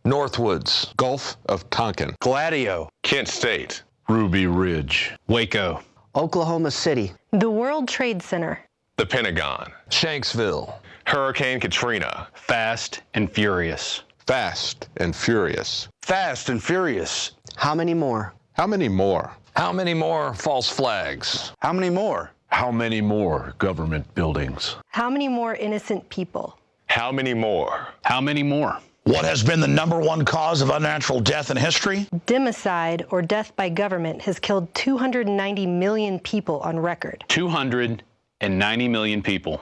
Northwoods, Gulf of Tonkin, Gladio, Kent State, Ruby Ridge, Waco, Oklahoma City, the World Trade Center, the Pentagon, Shanksville, Hurricane Katrina, Fast and Furious. Fast and Furious. Fast and Furious. How many more? How many more? How many more false flags? How many more? How many more government buildings? how many more innocent people? how many more? How many more? What has been the #1 cause of unnatural death in history? Democide, or death by government, has killed 290 million people on record. 290 million people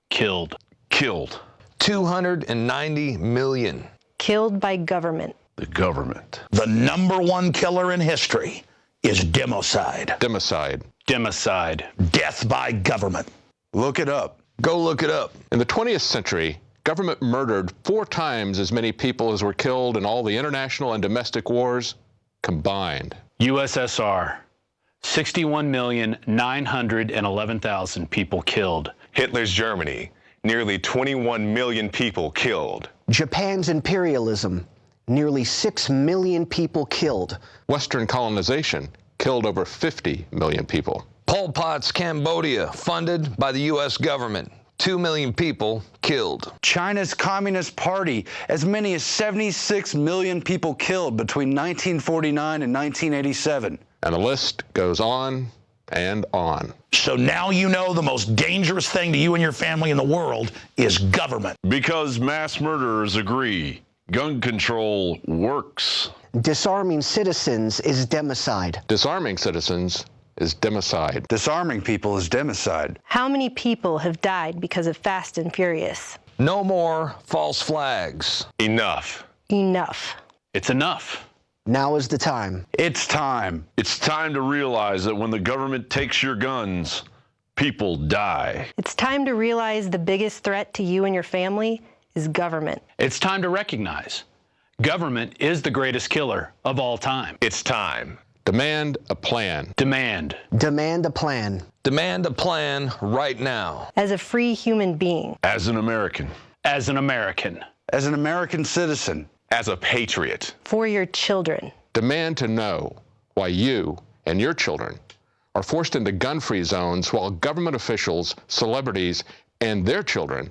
killed. Killed. 290 million. Killed by government. The government. The #1 killer in history is democide. Democide. Democide. Death by government. Look it up. Go look it up. In the 20th century, government murdered 4 times as many people as were killed in all the international and domestic wars combined. USSR. 61,911,000 people killed. Hitler's Germany, nearly 21 million people killed. Japan's imperialism, nearly 6 million people killed. Western colonization killed over 50 million people. Pol Pot's Cambodia, funded by the U.S. government. 2 million people killed. China's Communist Party, as many as 76 million people killed between 1949 and 1987. And the list goes on and on. So now you know the most dangerous thing to you and your family in the world is government. Because mass murderers agree, gun control works. Disarming citizens is democide. Disarming citizens is democide. Disarming people is democide. How many people have died because of Fast and Furious? No more false flags. Enough. Enough. It's enough. Now is the time. It's time. It's time to realize that when the government takes your guns, people die. It's time to realize the biggest threat to you and your family is government. It's time to recognize government is the greatest killer of all time. It's time. Demand a plan. Demand. Demand a plan. Demand a plan right now. As a free human being. As an American. As an American. As an American citizen. As a patriot. For your children. Demand to know why you and your children are forced into gun-free zones while government officials, celebrities, and their children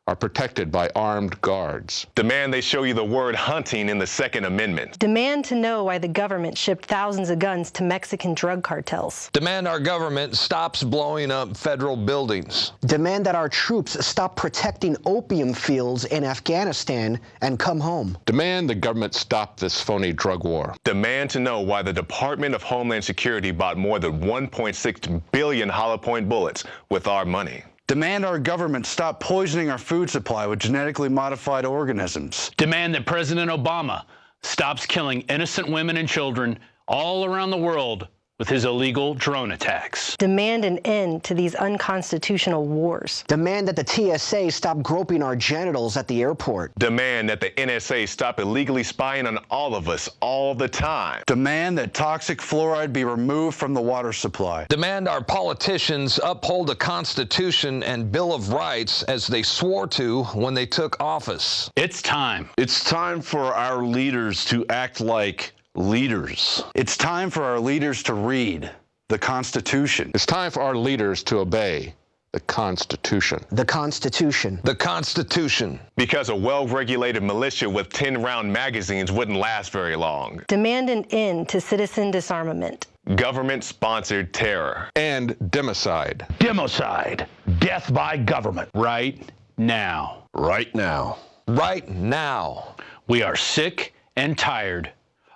are protected by armed guards. Demand they show you the word hunting in the Second Amendment. Demand to know why the government shipped thousands of guns to Mexican drug cartels. Demand our government stops blowing up federal buildings. Demand that our troops stop protecting opium fields in Afghanistan and come home. Demand the government stop this phony drug war. Demand to know why the Department of Homeland Security bought more than 1.6 billion hollow point bullets with our money. Demand our government stop poisoning our food supply with genetically modified organisms. Demand that President Obama stops killing innocent women and children all around the world with his illegal drone attacks. Demand an end to these unconstitutional wars. Demand that the TSA stop groping our genitals at the airport. Demand that the NSA stop illegally spying on all of us all the time. Demand that toxic fluoride be removed from the water supply. Demand our politicians uphold the Constitution and Bill of Rights as they swore to when they took office. It's time. It's time for our leaders to act like leaders. It's time for our leaders to read the Constitution. It's time for our leaders to obey the Constitution. The Constitution. The Constitution. Because a well-regulated militia with 10-round magazines wouldn't last very long. Demand an end to citizen disarmament. Government-sponsored terror. And democide. Democide. Death by government. Right now. Right now. Right now. We are sick and tired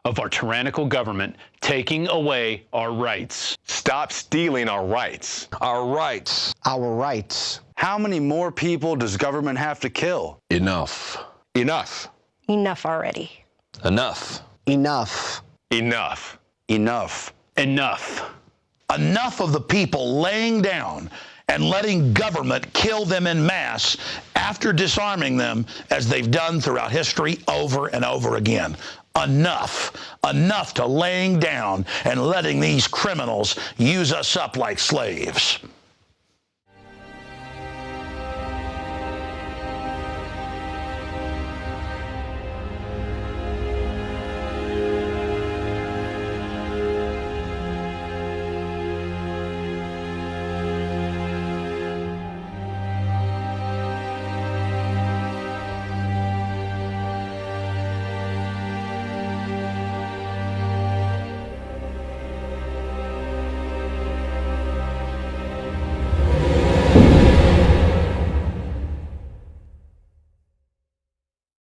of our tyrannical government taking away our rights. Stop stealing our rights. Our rights. Our rights. How many more people does government have to kill? Enough. Enough. Enough already. Enough. Enough. Enough. Enough. Enough. Enough of the people laying down and letting government kill them en masse after disarming them as they've done throughout history over and over again. Enough. Enough to laying down and letting these criminals use us up like slaves.